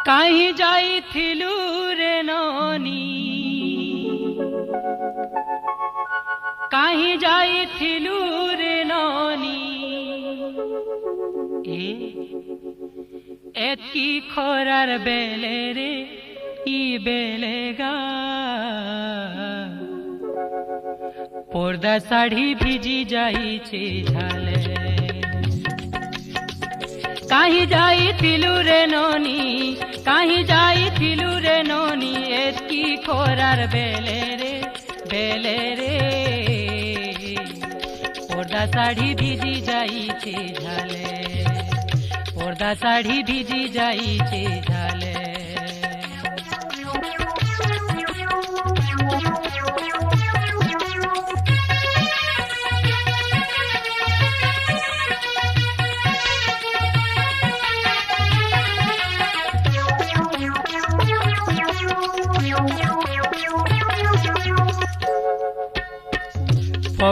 कहीं जाई थिलू रे नोनी कहीं जाई थिलू रे नोनी एतकी खोरार बेले रे ई बेलेगा पर्दा साड़ी भिजी जाई छे झाले कहीं जाई थिलू रे नोनी कहीं जाई थिलू रे नोनी एतकी खोरार बेले रे पर्दा साड़ी भिजी जाई छे झाले पर्दा साड़ी भिजी जाई छे झाले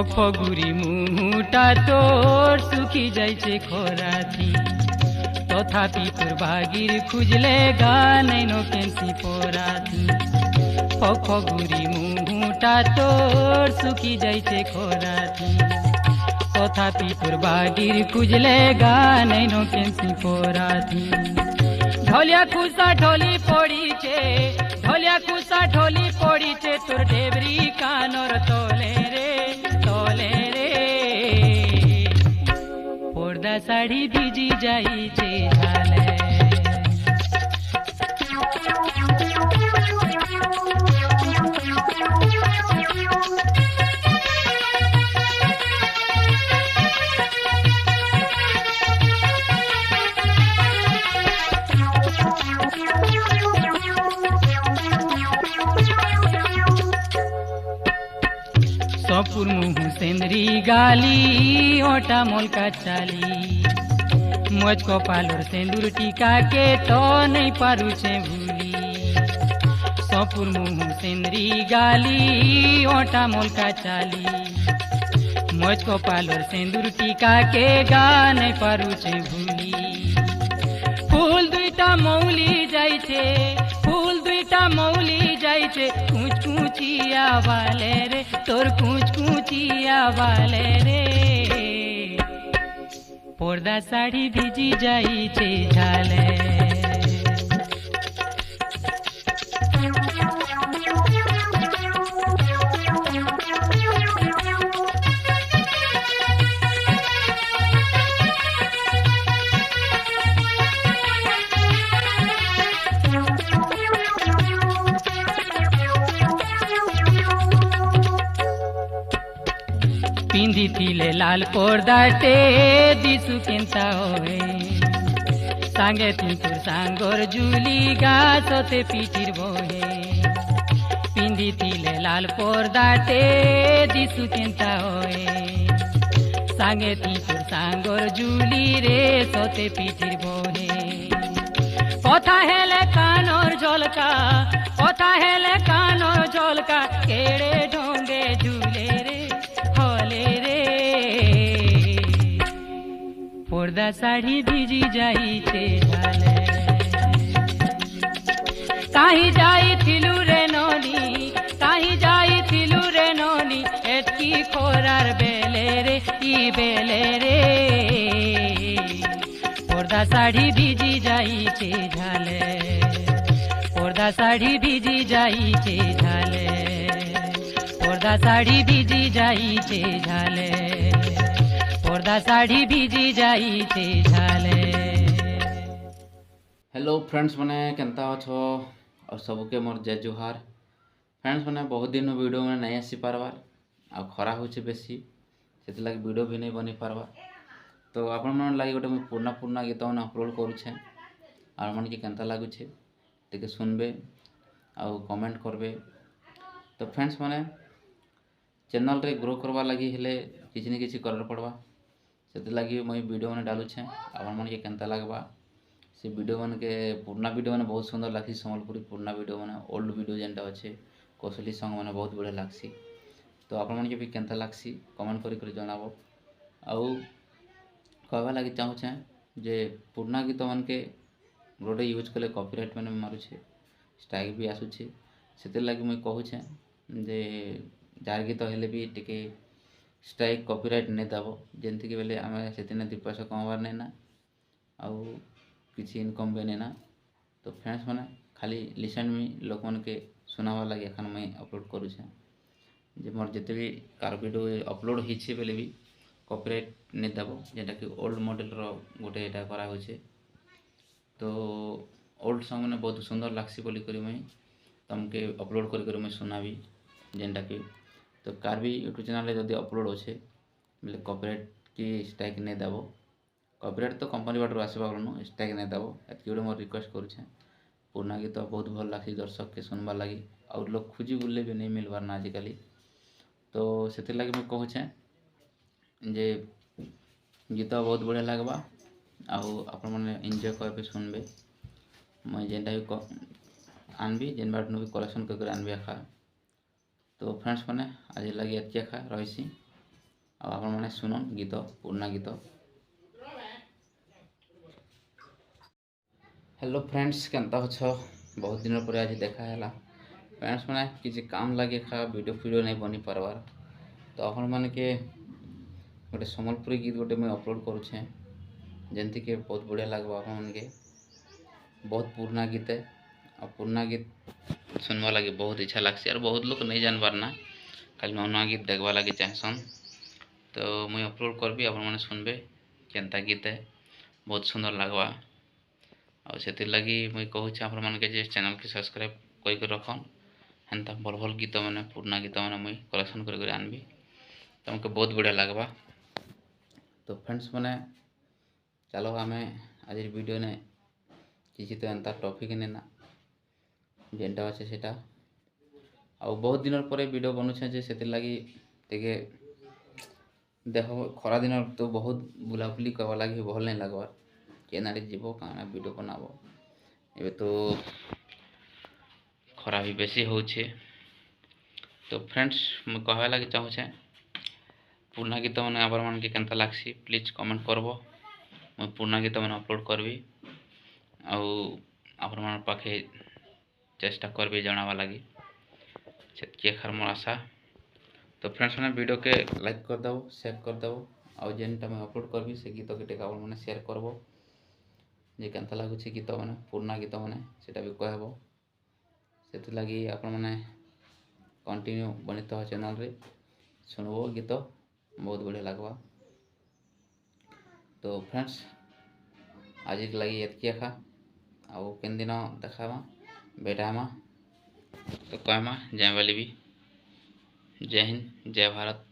फगुरी मुहुटा तोर सुखी जाइछे खोराथी तथापि तोर भागीर खुजले गानैनो केंसी पोराथी फगुरी मुहुटा तोर सुखी जाइछे खोराथी तथापि तोर भागीर खुजले गानैनो केंसी पोराथी ढोलिया खुसा ढोली पड़ीछे ढोलिया खुसा ढोली पड़ीछे तोर डेबरी कानर तोले रे पर्दा साड़ी भिजी जाई छे झाले सपुर मुँह सेंदरी गाली ओटा मोलका चाली मोज को पालोर सेंदूर टीका के तो नहीं पारू छे भूली सपुर मुँह सेंदरी गाली ओटा मोलका चाली मोज को पालोर सेंदूर टीका के गा नहीं पारू छे भूली फूल दुईटा मौली जाई छे फूल दुईटा मौली जाई छे कूच कूचिया वाले रे तोर कूच कूचिया वाले रे पर्दा साड़ी भिजी जाई छे झाले पिंदी थिले लाल पर्दाटे दिसु केंता होए सांगे तिंतुर सांगोर जुली गासोते पिचिर बोहे पिंदी थिले लाल पर्दाटे दिसु केंता होए सांगे तिंतुर सांगोर जुली रे सोते पिचिर बोहे कथा हेले कानोर झोलका कथा हेले कानोर झोलका केड़े ढोंगे झूले रे पर्दा साड़ी भिजी जाई छे झाले कहीं जाई थिलू रे नोनी कहीं जाई थिलू रे नोनी एतकी खोरार बेले रे ई बेले रे पर्दा साड़ी भिजी जाई छे झाले पर्दा साड़ी भिजी जाई छे झाले पर्दा साड़ी भिजी जाई छे झाले पर्दा साड़ी भिजी जाई छे झाले। हेलो फ्रेंड्स मैंने केंता अच्छो और सबके मोर जय जुहार। फ्रेंड्स मैंने बहुत दिन वीडियो में नहीं आसी पारबार आ खरा होचे बेसी से लगे वीडियो भी नहीं बनी पारबा तो आपण मन लगे गोटे पुराना पुराना गीत मैंने अपलोड करुचे और मन के केंता लगुचे टिके सुनबे आ कमेंट करबे। तो फ्रेंड्स मैंने चैनल रे ग्रो करवा लगी हेले किसी न किसी कर पड़वा से लगी मुई वीडियो मैंने डालुछे आपण मन के केंता लगवा से वीडियो मन के पुराना वीडियो मैंने बहुत सुंदर लगसी संबलपुरी पुराना वीडियो मैंने ओल्ड वीडियो जेनटा अच्छे कौशली सॉन्ग मैंने बहुत बढ़िया लगसी तो आपण मन के भी केंता लगसी कमेंट करी जणाबो। आउ कहवा लगे चाहूँ जे पुराना गीत मन के रोडे यूज कले कॉपीराइट मैंने मारुछे स्ट्राइक भी आसुछे से लगे मुझे कहूँ जे जार गीत हेले भी टिके स्ट्राइक कॉपीराइट नहीं दब जमीक बेले आम से दु पैसा कमार नहीं ना आउ किसी इनकम भी नहीं ना। तो फ्रेंड्स मैंने खाली लिसन मी लोक मन के सुनावा लगे एखन मैं अपलोड करुचे जे मोर जिते भी कार वीडियो अपलोड होइछे बेले भी कॉपीराइट नहीं दब जेटा कि ओल्ड मॉडल रो गोटे एटा करा होइछे। तो ओल्ड सॉन्ग मैंने बहुत सुंदर लागसी बोली करी मैं तुमके अपलोड करी मैं सुनाबी जेनटा कि तो कार भी यूट्यूब चैनल जब अपलोड अच्छे बोले कॉपीराइट की स्ट्राइक नहीं दब कॉपीराइट तो कंपनी बाटर आसवा बोलूँ स्ट्राइक नहीं दब एति गोटे मोर रिक्वेस्ट करुचे। पुराना गीत बहुत भल लगे दर्शक के सुनबार लगी और लोग खोजी बुले भी नहीं मिलबार ना आजिकल। तो से लगे मुझे कहूँ जे गीत बहुत बढ़िया लगवा आउ आपण मैंने एंजॉय कर सुनबे मैं जेनटा भी आनबी जेन बाट भी कलेक्शन कर आनबी एखा। तो फ्रेंड्स मैंने आज लगे एति एखा रही आपण मैंने सुनन गीत पुराना गीत। हेलो फ्रेंड्स केनता अछ बहुत दिन पर आज देखा है फ्रेंड्स मैंने किसी काम लगे खा वीडियो नहीं बनी पार्बार। तो आपण मैंने के गोटे सम्बलपुरी गीत गोटे मैं अपलोड करुचे जमती के बहुत बढ़िया लगवा अपन के बहुत पुराना गीत है और पुराना गीत सुनवा लगे बहुत इच्छा लगसी और बहुत लोग नहीं जानबार ना खाली नवा नवा गीत देखवा लगे चाहसन। तो मुझे अपलोड करबी अपन मैंने सुनबे केनता गीत है बहुत सुंदर लगवा और से लगी मुझे कहूँ आपण मन के चैनल के सब्सक्राइब कर रखन हेन्ता भल भल गीत मैंने पुराना गीत मैंने मुझे कलेक्शन कर आनबी तुमको बहुत बढ़िया लगवा। तो फ्रेंड्स मैंने चलो आम आज वीडियो ने किसी तो एंता टॉपिक ने ना जेनटा अच्छे से आ बहुत दिन पर वीडियो बनूचे से लगी टे देख खरा दिन तो बहुत बुलाबुली करवा लगे भल नहीं लगवार केना जीव क्या वीडियो बनाब ए तो खरा भी बेसी होचे। तो फ्रेंड्स मैं कहवा लगे चाहूँ पुराना गीत मैंने आबार मन के केनता लागसी प्लीज कमेंट करब मैं पुराना गीत मैंने अपलोड करबी आपण मन पाखे चेष्टा करबी जनावा लगी से मोर आशा। तो फ्रेंड्स मैंने वीडियो के लाइक कर दब शेयर कर दब और जेनटा मैं अपलोड करबी से गीत के टेक मैंने शेयर करब जे केनता लगुच गीत मैंने पुराना गीत मैंने सेटा भी कहब से लगी आपण मैंने कंटिन्यू बनित चैनल रे सुनब गीत बहुत बढ़िया लगवा। तो फ्रेंड्स आज लगी एतकी एखा आउ केन दिन देखामा बेटामा तो कहमा जय वाली भी जय हिंद जय भारत।